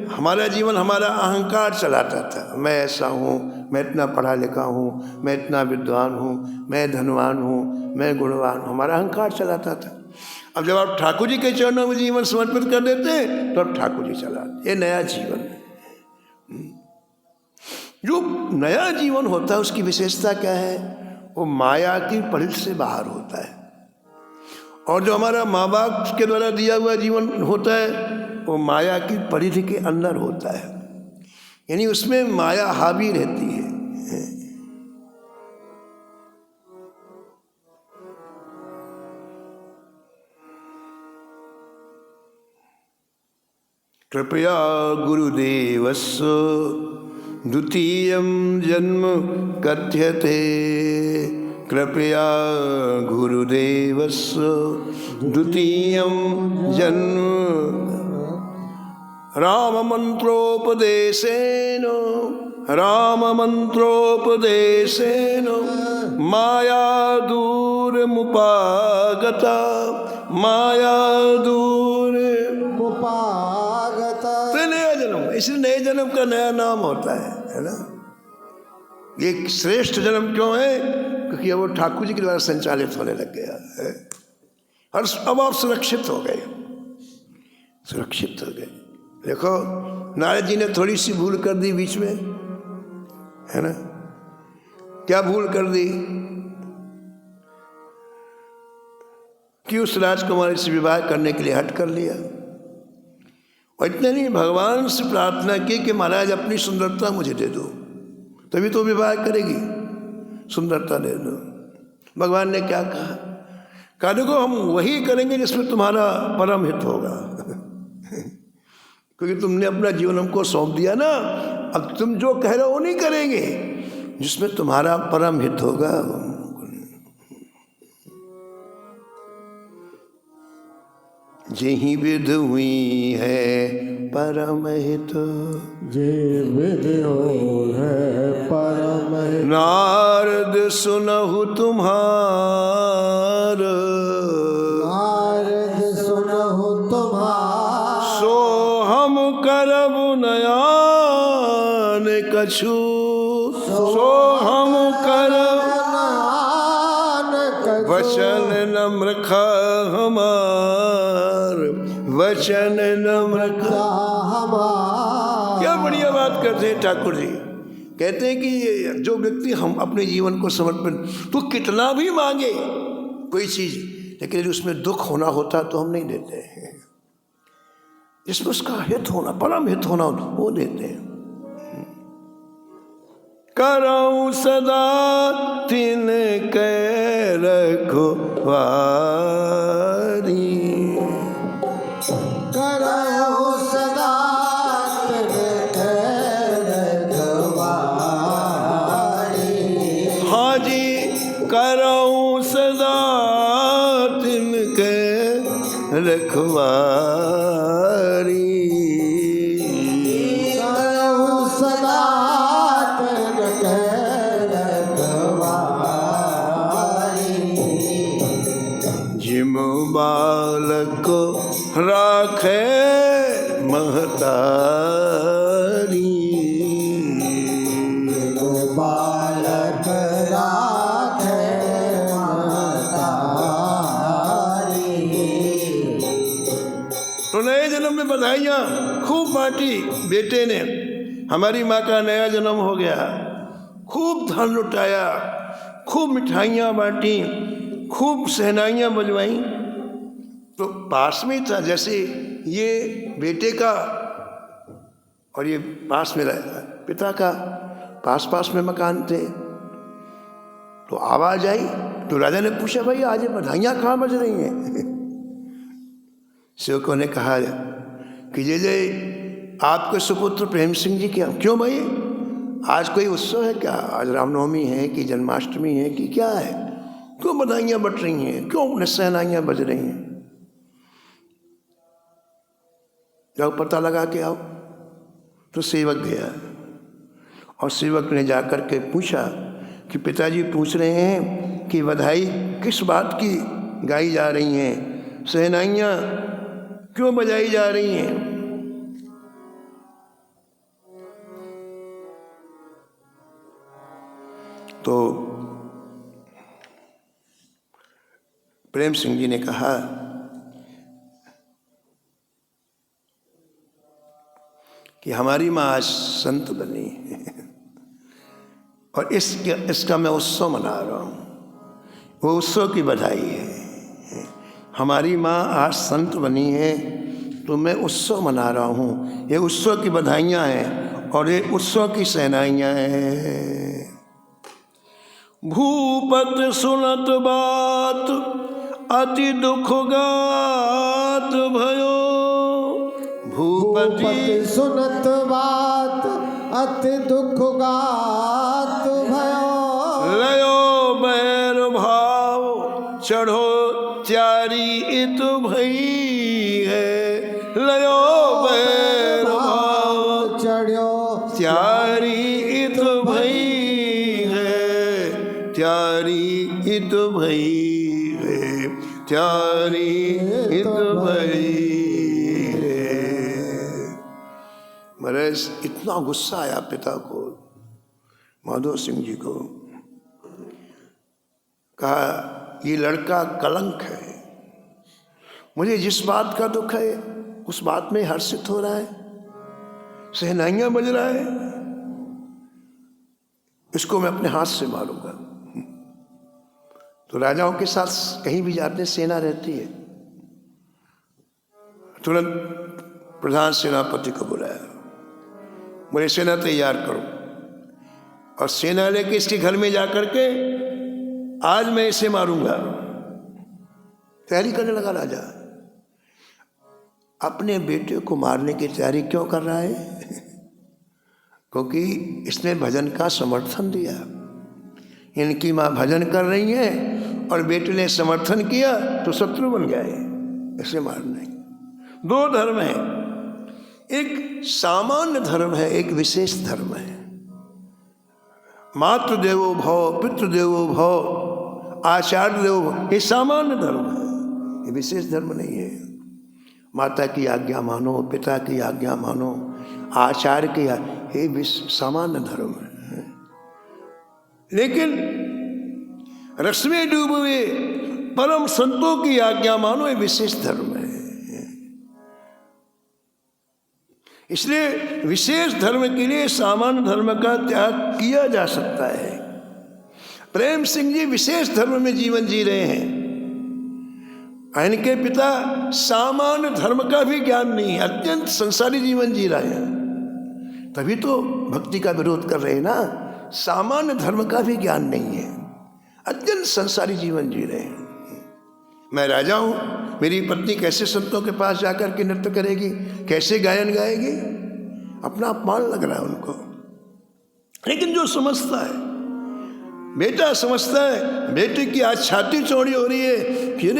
हमारा जीवन हमारा अहंकार चलाता था। मैं ऐसा हूँ, मैं इतना पढ़ा लिखा हूँ, मैं इतना विद्वान हूँ, मैं धनवान हूँ, मैं गुणवान हूँ, हमारा अहंकार चलाता था। अब जब आप ठाकुर जी के चरणों में जीवन समर्पित कर देते हैं तो अब ठाकुर जी चलाते। ये नया जीवन है। जो नया जीवन होता है उसकी विशेषता क्या है? वो माया की परिधि से बाहर होता है। और जो हमारा माँ बाप के द्वारा दिया हुआ जीवन होता है वो माया की परिधि के अंदर होता है, यानी उसमें माया हावी रहती है। कृपया गुरुदेवस्य द्वितीयं जन्म कथ्यते। कृपया गुरुदेवस्य द्वितीयं जन्म राम मंत्रोपदेशेन माया दूर मुपागता माया दूर मुपागता। तो नया जन्म, इसलिए नए जन्म का नया नाम होता है ना। ये श्रेष्ठ जन्म क्यों है? क्योंकि अब वो ठाकुर जी के द्वारा संचालित होने लग गया है। और अब आप सुरक्षित हो गए, सुरक्षित हो गए। देखो नारद जी ने थोड़ी सी भूल कर दी बीच में, है ना। क्या भूल कर दी कि उस राजकुमारी से विवाह करने के लिए हट कर लिया। और इतने नहीं, भगवान से प्रार्थना की कि महाराज अपनी सुंदरता मुझे दे दो, तभी तो विवाह करेगी, सुंदरता दे दो। भगवान ने क्या कहा? कहा देखो हम वही करेंगे जिसमें तुम्हारा परम हित होगा। क्योंकि तुमने अपना जीवन हमको सौंप दिया ना, अब तुम जो कह रहे हो वो नहीं करेंगे, जिसमें तुम्हारा परम हित होगा। जेहि विध हुई है परम हित, जे विधि हो है परम हित। नारद सुनहु तुम्हार, नारद सुनहु तुम्हार। सो हम करब नयान कछु, सो हम करब वचन नम्र हमार, वचन नम्र हमार। क्या बढ़िया बात करते हैं ठाकुर जी। कहते हैं कि जो व्यक्ति हम अपने जीवन को समर्पण, तो कितना भी मांगे कोई चीज, लेकिन यदि उसमें दुख होना होता तो हम नहीं देते हैं। जिसमें उसका हित होना, परम हित होना, वो देते हैं। करऊं सदा तिन कै रखवारी, करऊं सदा तिन कै रखवारी। हाँ जी, करऊं सदा तिन कै रखवारी। बालक राखे महतारी। बालक राखे महतारी। तो नए जन्म में बधाइयाँ खूब बांटी बेटे ने। हमारी माँ का नया जन्म हो गया, खूब धन लुटाया, खूब मिठाइयाँ बांटी, खूब सहनाइयाँ बजवाई। तो पास में था, जैसे ये बेटे का और ये पास में पिता का पास पास में मकान थे। तो आवाज आई तो राजा ने पूछा, भाई आज ये बधाइयाँ कहाँ बज रही हैं? सेवकों ने कहा कि जय आपके सुपुत्र प्रेम सिंह जी क्या। क्यों भाई, आज कोई उत्सव है क्या? आज रामनवमी है कि जन्माष्टमी है कि क्या है? क्यों बधाइयाँ बट रही हैं, क्यों सहनाइयाँ बज रही हैं? जाओ पता लगा के आओ। तो सेवक गया और सेवक ने जाकर के पूछा कि पिताजी पूछ रहे हैं कि बधाई किस बात की गाई जा रही हैं, सहनाइयाँ क्यों बजाई जा रही हैं? तो प्रेम सिंह जी ने कहा कि हमारी माँ आज संत बनी और इसका मैं उत्सव मना रहा हूँ। वो उत्सव की बधाई है। हमारी माँ आज संत बनी है तो मैं उत्सव मना रहा हूँ। ये उत्सव की बधाइयाँ हैं और ये उत्सव की सहनाइयाँ हैं। भूपत सुनत बात अति दुख गात भयो। भूपति सुनत बात अति दुख गात भयो। लयो बैर भाव चढ़ो त्यारी इत भई है। लयो बैर भाव चढ़ो त्यारी इत भई है। त्यारी इत भई है। त्यारी इत भई। महाराज इतना गुस्सा आया पिता को, माधो सिंह जी को। कहा ये लड़का कलंक है, मुझे जिस बात का दुख है उस बात में हर्षित हो रहा है, सहनाइयाँ बज रहा है, इसको मैं अपने हाथ से मारूंगा। तो राजाओं के साथ कहीं भी जाते सेना रहती है, तुरंत प्रधान सेनापति को बुलाया, बोले सेना तैयार करो और सेना लेके इसके घर में जाकर के आज मैं इसे मारूंगा। तैयारी करने लगा राजा। अपने बेटे को मारने की तैयारी क्यों कर रहा है? क्योंकि इसने भजन का समर्थन दिया। इनकी माँ भजन कर रही है और बेटे ने समर्थन किया तो शत्रु बन गए, इसे मारने। दो धर्म है, एक सामान्य धर्म है, एक विशेष धर्म है। मातृ देवो भव, पितृ देवो भव, आचार्य देवो भव, ये सामान्य धर्म है, ये विशेष धर्म नहीं है। माता की आज्ञा मानो, पिता की आज्ञा मानो, आचार्य की, ये सामान्य धर्म है। लेकिन रस में डूबे परम संतों की आज्ञा मानो, ये विशेष धर्म है। इसलिए विशेष धर्म के लिए सामान्य धर्म का त्याग किया जा सकता है। प्रेम सिंह जी विशेष धर्म में जीवन जी रहे हैं। इनके पिता सामान्य धर्म का भी ज्ञान नहीं है, अत्यंत संसारी जीवन जी रहे हैं, तभी तो भक्ति का विरोध कर रहे हैं ना। सामान्य धर्म का भी ज्ञान नहीं है, अत्यंत संसारी जीवन जी रहे हैं। मैं राजा हूं, मेरी पत्नी कैसे संतों के पास जाकर के नृत्य करेगी, कैसे गायन गाएगी? अपना अपमान लग रहा है उनको। लेकिन जो समझता है, बेटा समझता है, बेटे की आज छाती चौड़ी हो रही है, फिर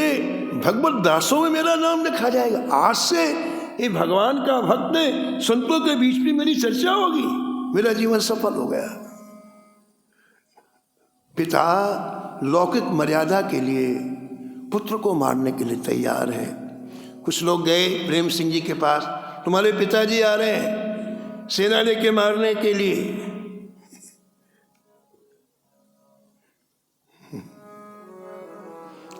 भगवत दासों में मेरा नाम लिखा जाएगा। आज से ये भगवान का भक्त है, संतों के बीच में मेरी चर्चा होगी, मेरा जीवन सफल हो गया। पिता लौकिक मर्यादा के लिए पुत्र को मारने के लिए तैयार है, कुछ लोग गए प्रेम सिंह जी के पास, तुम्हारे पिताजी आ रहे हैं सेना लेके मारने के लिए।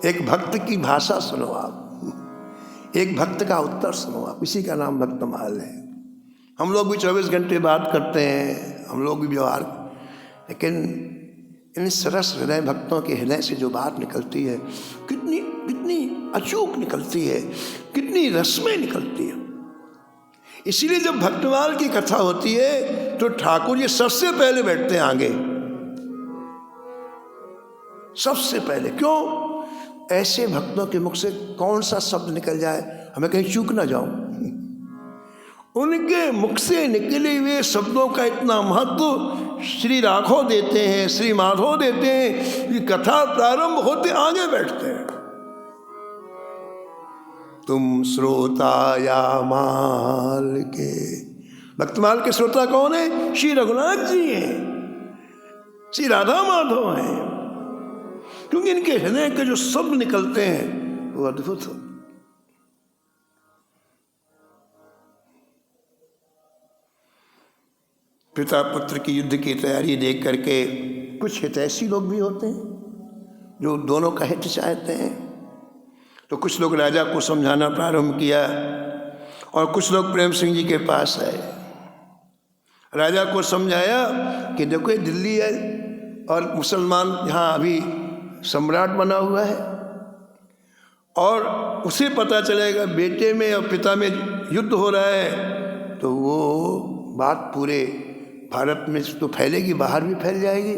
एक भक्त की भाषा सुनो आप, एक भक्त का उत्तर सुनो आप, इसी का नाम भक्तमाल है। हम लोग भी 24 घंटे बात करते हैं, हम लोग भी व्यवहार, लेकिन इन सरस हृदय भक्तों के हृदय से जो बात निकलती है कितनी कितनी अचूक निकलती है, कितनी रस्में निकलती है। इसीलिए जब भक्तमाल की कथा होती है तो ठाकुर जी सबसे पहले बैठते हैं आगे, सबसे पहले। क्यों? ऐसे भक्तों के मुख से कौन सा शब्द निकल जाए हमें कहीं चूक ना जाऊं। उनके मुख से निकले हुए शब्दों का इतना महत्व श्री राघव देते हैं, श्री माधव देते हैं कि कथा प्रारंभ होते आगे बैठते हैं। तुम श्रोता या माल के, भक्तमाल के श्रोता कौन है? श्री रघुनाथ जी हैं, श्री राधा माधव हैं, क्योंकि इनके हृदय के जो शब्द निकलते हैं वो अद्भुत हो। पिता पुत्र की युद्ध की तैयारी देख करके कुछ हितैषी लोग भी होते हैं जो दोनों का हित चाहते हैं, तो कुछ लोग राजा को समझाना प्रारंभ किया और कुछ लोग प्रेम सिंह जी के पास आए। राजा को समझाया कि देखो ये दिल्ली है और मुसलमान यहाँ अभी सम्राट बना हुआ है, और उसे पता चलेगा बेटे में और पिता में युद्ध हो रहा है तो वो बात पूरे भारत में तो फैलेगी, बाहर भी फैल जाएगी।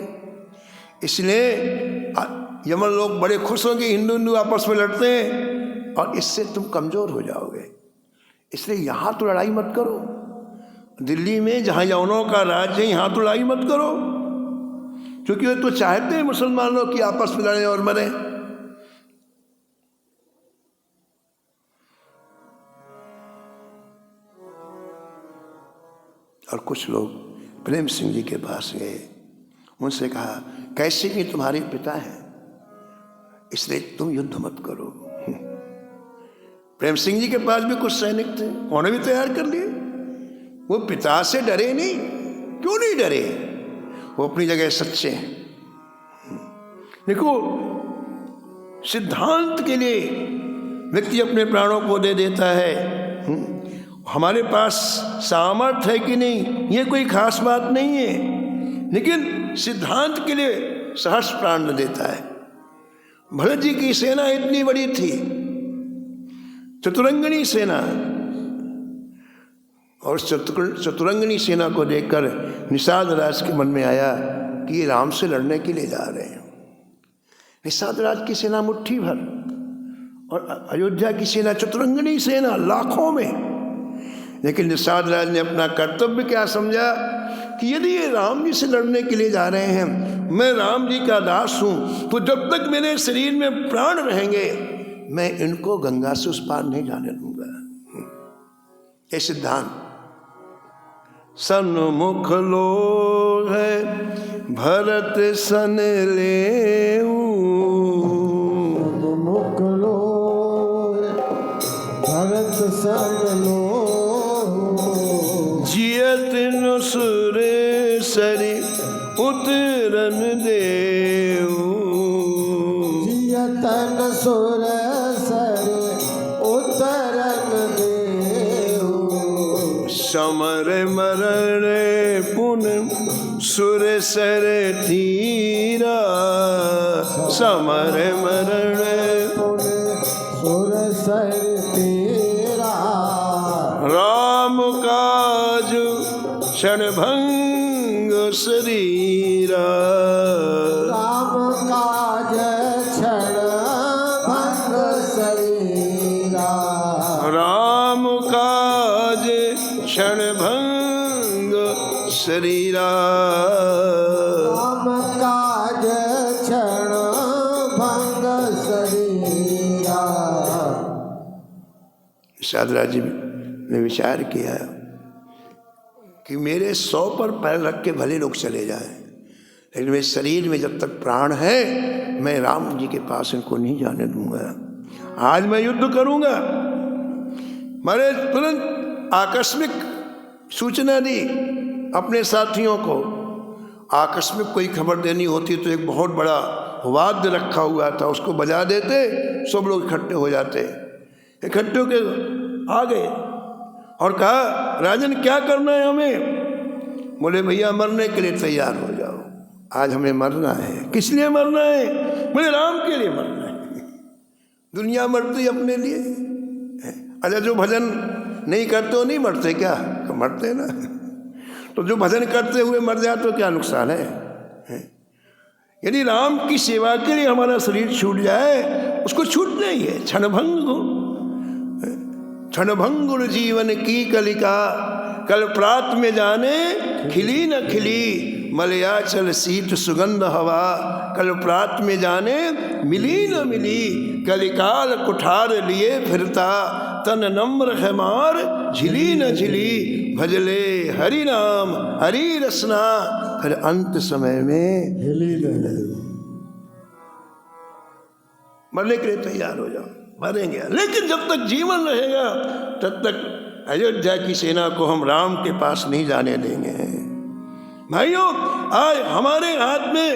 इसलिए यमन लोग बड़े खुश होंगे, हिंदू हिंदू आपस में लड़ते हैं और इससे तुम कमज़ोर हो जाओगे, इसलिए यहाँ तो लड़ाई मत करो, दिल्ली में जहाँ यवनों का राज है यहाँ तो लड़ाई मत करो, क्योंकि वे तो चाहते हैं मुसलमानों की आपस में लड़े और मरे। और कुछ लोग प्रेम सिंह जी के पास गए, उनसे कहा कैसे कि तुम्हारे पिता हैं इसलिए तुम युद्ध मत करो। प्रेम सिंह जी के पास भी कुछ सैनिक थे, उन्होंने भी तैयार कर लिए। वो पिता से डरे नहीं। क्यों नहीं डरे? वो अपनी जगह सच्चे हैं। देखो, सिद्धांत के लिए व्यक्ति अपने प्राणों को दे देता है। हमारे पास सामर्थ्य है कि नहीं ये कोई खास बात नहीं है, लेकिन सिद्धांत के लिए सहर्ष प्राण देता है। भरत जी की सेना इतनी बड़ी थी, चतुरंगिणी सेना, और चतुरंगिणी सेना को देखकर निषाद राज के मन में आया कि ये राम से लड़ने के लिए जा रहे हैं। निषाद राज की सेना मुट्ठी भर और अयोध्या की सेना चतुरंगिणी सेना लाखों में। लेकिन निषाद राज ने अपना कर्तव्य क्या समझा कि यदि ये राम जी से लड़ने के लिए जा रहे हैं, मैं राम जी का दास हूं, तो जब तक मेरे शरीर में प्राण रहेंगे मैं इनको गंगा से उस पार नहीं जाने दूंगा। ये सिद्धांत। सन्मुख लो है भरत सन ले, सन्मुख लो भरत सन लो, जियत नुसुर सरी उतरन देऊ, जियत नुसुर सरी उतरन देऊ, समर मरण पुन सुर सर तीरा, समर मरण पुन सुर सर तीरा, राम काज क्षण भंग शरीरा, राम काज क्षण भंग शरीरा, राम काज क्षण भंग शरीरा, राम काज क्षण भंग शरीरा। निषाद राज जी ने विचार किया कि मेरे 100 पर पैर रख के भले लोग चले जाएं, लेकिन मेरे शरीर में जब तक प्राण है मैं राम जी के पास इनको नहीं जाने दूंगा। आज मैं युद्ध करूंगा, मैंने तुरंत आकस्मिक सूचना दी अपने साथियों को। आकस्मिक कोई खबर देनी होती तो एक बहुत बड़ा वाद्य रखा हुआ था, उसको बजा देते, सब लोग इकट्ठे हो जाते। इकट्ठे होकर आ गए और कहा, राजन क्या करना है हमें? बोले भैया मरने के लिए तैयार हो जाओ, आज हमें मरना है। किस लिए मरना है? बोले राम के लिए मरना है। दुनिया मरती अपने लिए। अरे जो भजन नहीं करते हो नहीं मरते क्या? तो मरते ना। तो जो भजन करते हुए मर जाए तो क्या नुकसान है? यदि राम की सेवा के लिए हमारा शरीर छूट जाए, उसको छूटना ही है। क्षणभंगुर जीवन की कलिका, कल प्रात में जाने खिली न खिली, मलयाचल शीत सुगंध हवा, कल प्रात में जाने मिली न मिली, कलिकाल कुठार लिए फिरता, तन नम्र है मार झिली न झिली, भजले हरि नाम हरि रसना, फिर अंत समय में हिली न। मरने के लिए तैयार हो जाओ, मरेंगे, लेकिन जब तक जीवन रहेगा तब तक अयोध्या की सेना को हम राम के पास नहीं जाने देंगे। भाइयों, आज हमारे हाथ में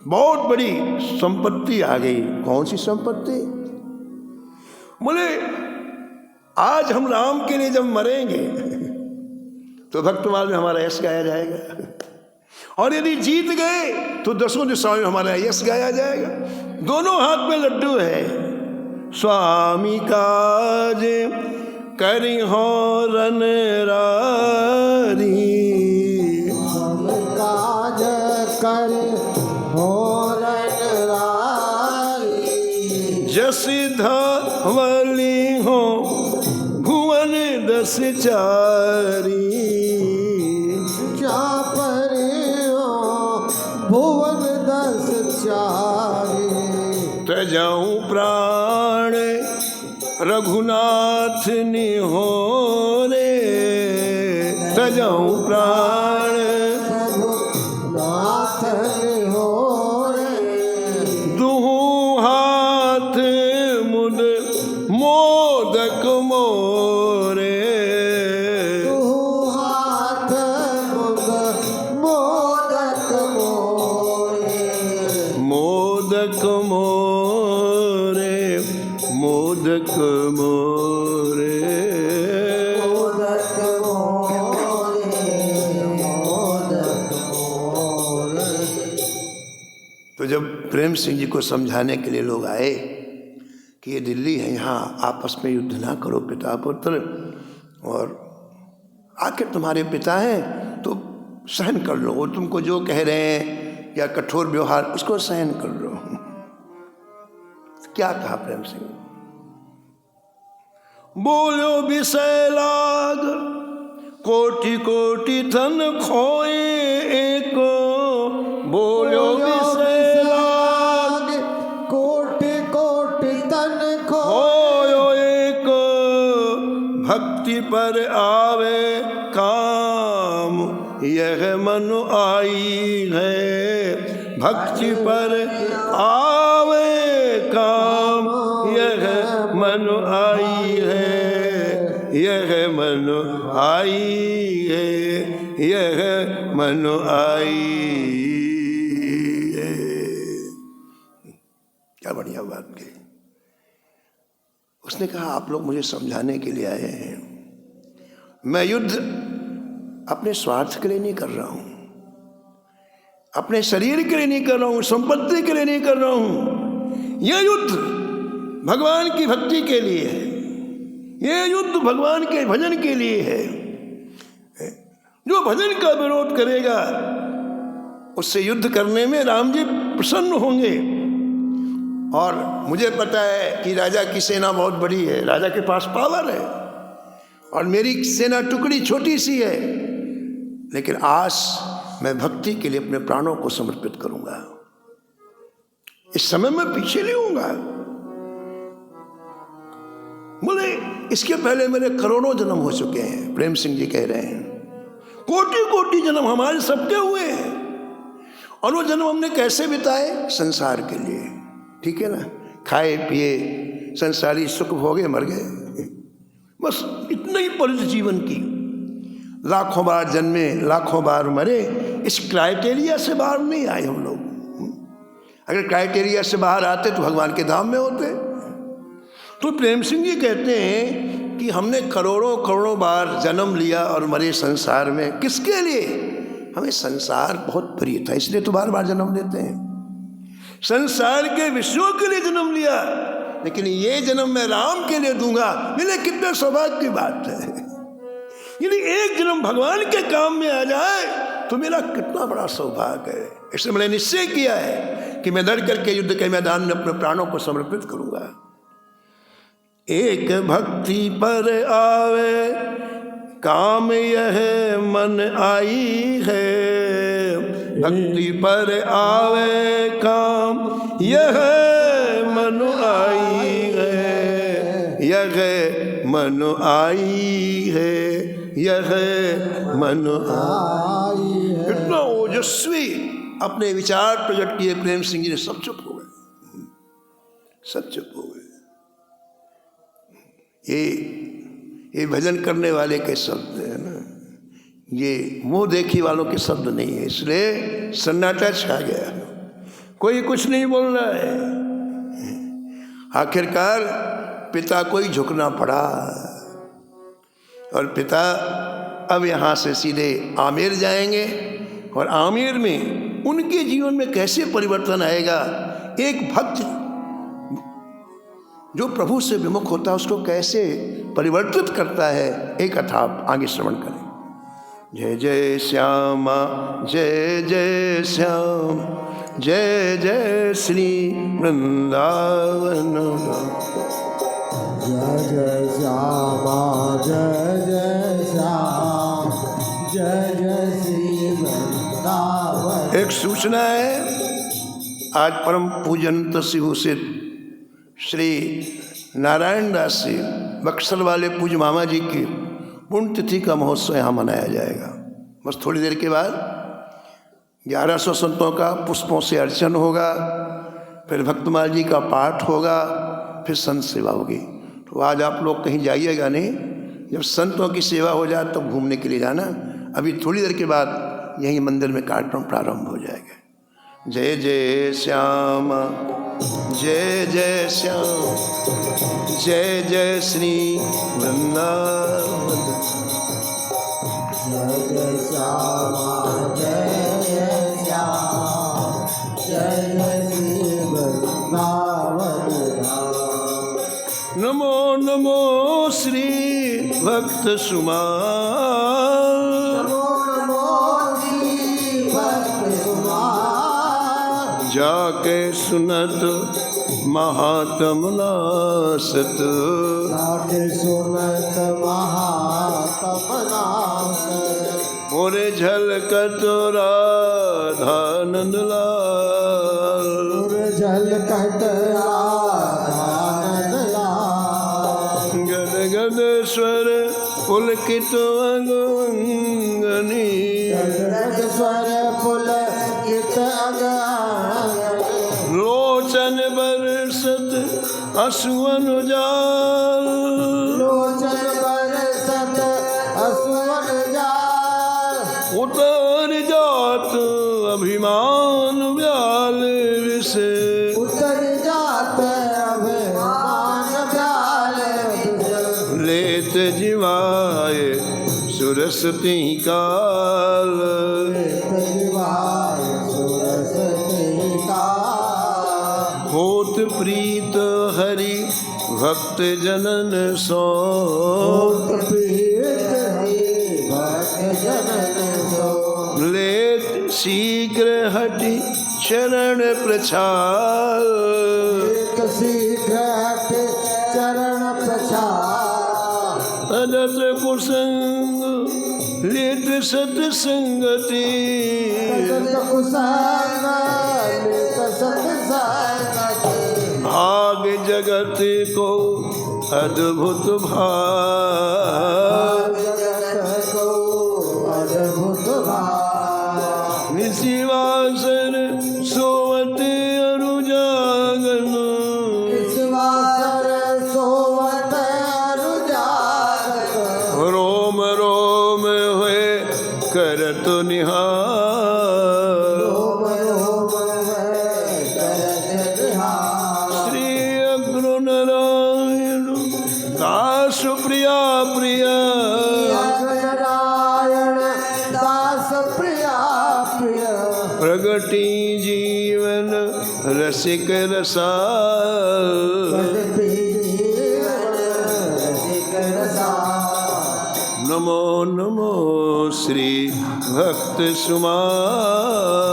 बहुत बड़ी संपत्ति आ गई। कौन सी संपत्ति? बोले आज हम राम के लिए जब मरेंगे तो भक्तमाल में हमारा यश गाया जाएगा, और यदि जीत गए तो दसों दिशाओं में हमारा यश गाया जाएगा। दोनों हाथ में लड्डू है। स्वामी काज करी हो रन रारी, काज कर हो रन रारी, जस धवली हो भुवन दस चारी, चापर हो भुवन दस चारी, तजाऊं प्राण रघुनाथ निहोरे, तजाऊं प्राण रघुनाथ निहोरे, दुहु हाथ मुद मोदक मोरे, दुहु हाथ मुद मोदक मोरे, मोदक मोरे, मोदक मोरे, मोदक मोरे, मोदक मोरे। तो जब प्रेम सिंह जी को समझाने के लिए लोग आए कि ये दिल्ली है, यहाँ आपस में युद्ध ना करो पिता पुत्र, और आखिर तुम्हारे पिता हैं तो सहन कर लो, वो तुमको जो कह रहे हैं या कठोर व्यवहार उसको सहन कर लो। क्या कहा प्रेम सिंह? बोलो विषय लाग कोटि कोटि धन खोए एको, बोलो विषय लाग कोटि कोटि तन खोयो एको, भक्ति पर आवे काम यह मन आई है, भक्ति पर आवे काम यह मन आई है, यह मन आई है, यह मन आई है। क्या बढ़िया बात कही। उसने कहा आप लोग मुझे समझाने के लिए आए हैं, मैं युद्ध अपने स्वार्थ के लिए नहीं कर रहा हूं, अपने शरीर के लिए नहीं कर रहा हूं, संपत्ति के लिए नहीं कर रहा हूं। यह युद्ध भगवान की भक्ति के लिए है, यह युद्ध भगवान के भजन के लिए है। जो भजन का विरोध करेगा उससे युद्ध करने में राम जी प्रसन्न होंगे। और मुझे पता है कि राजा की सेना बहुत बड़ी है, राजा के पास पावर है, और मेरी सेना टुकड़ी छोटी सी है, लेकिन आज मैं भक्ति के लिए अपने प्राणों को समर्पित करूंगा। इस समय मैं पीछे नहीं होऊंगा। बोले इसके पहले मेरे करोड़ों जन्म हो चुके हैं, प्रेम सिंह जी कह रहे हैं, कोटि कोटि जन्म हमारे सबके हुए हैं, और वो जन्म हमने कैसे बिताए? संसार के लिए, ठीक है ना, खाए पिए संसारी सुख भोगे मर गए। बस इतना ही पवित्र जीवन की। लाखों बार जन्मे, लाखों बार मरे, इस क्राइटेरिया से बाहर नहीं आए हम लोग। अगर क्राइटेरिया से बाहर आते तो भगवान के धाम में होते। तो प्रेम सिंह जी कहते हैं कि हमने करोड़ों करोड़ों बार जन्म लिया और मरे संसार में। किसके लिए? हमें संसार बहुत प्रिय था, इसलिए तो बार बार जन्म लेते हैं। संसार के विषयों के लिए जन्म लिया, लेकिन ये जन्म मैं राम के लिए दूंगा। मेरे कितने सौभाग्य की बात है। यदि एक जन्म भगवान के काम में आ जाए तो मेरा कितना बड़ा सौभाग्य है। इसलिए मैंने निश्चय किया है कि मैं लड़ करके युद्ध के मैदान में अपने प्राणों को समर्पित करूंगा। एक भक्ति पर आवे काम यह मन आई है, भक्ति पर आवे काम यह मन आई है, यह मन आई है, यह मन आई है। कितना ओजस्वी अपने विचार प्रकट किए प्रेम सिंह जी ने। सब चुप हो गए, सब चुप हो गए। ये भजन करने वाले के शब्द है ना, ये मुंह देखी वालों के शब्द नहीं है। इसलिए सन्नाटा छा गया, कोई कुछ नहीं बोल रहा है। आखिरकार पिता को ही झुकना पड़ा और पिता अब यहाँ से सीधे आमेर जाएंगे और आमेर में उनके जीवन में कैसे परिवर्तन आएगा। एक भक्त जो प्रभु से विमुख होता है उसको कैसे परिवर्तित करता है, एक कथा आप आगे श्रवण करें। जय जय श्यामा जय जय श्याम, जय जय श्री वृंदावन। जय जय श्यामा जय जय श्याम, जय जय श्री वृंदावन। एक सूचना है, आज परम पूजन शिवूषित श्री नारायण दास जी बक्सर वाले पूज मामा जी की पुण्यतिथि का महोत्सव यहाँ मनाया जाएगा। बस थोड़ी देर के बाद 1100 संतों का पुष्पों से अर्चन होगा, फिर भक्तमाल जी का पाठ होगा, फिर संत सेवा होगी। तो आज आप लोग कहीं जाइएगा नहीं, जब संतों की सेवा हो जाए तब तो घूमने के लिए जाना। अभी थोड़ी देर के बाद यहीं मंदिर में कार्यक्रम प्रारंभ हो जाएगा। जय जय श्याम जय जय श्याम, जय जय श्री वृंदावन। जय जय श्याम जय जय श्याम, जय जय श्री वृंदावन। नमो नमो श्री भक्त सुमार, नमो नमो श्री भक्त सुमार। जाके सुनत महात्म नासत, जाके सुनत महात्म नासत। मोरे झलकत राधा नंद लाल, मोरे झलकत राधा नंद लाल। गद गद स्वर पुलकित अंगनी, गद स्वर पुलकित अंगनी। लोचन बरसत असुवन जाल, लोचन बरसत असुवन जाल। उतर जात अभिमान व्याल से, उतर जात अभिमान व्याल से। लेत जीवाए सुरसती काल, जीवाय सुरसती काल। होत प्रीत हरि भक्त जनन सो, होत प्रीत हरि भक्त जनन सो। लेत शीघ्र हटि चरण प्रछाल, एक शीघ्र हटि चरण प्रछाल। तजत कुसंग लेत सत्संगति, तजत कुसंग लेत सत्संगति। भाग जगत को अद्भुत भाग, जगत को अद्भुत भाग। निशिवासर सोवत अनुजागन, निशिवासर करत निहार। रोम रोम में करत निहार। श्री अग्र नारायण दास प्रिया प्रिया। नारायण दास प्रिया प्रिय। प्रगति जीवन रसिक रसाल। नमो नमो श्री भक्त सुमार।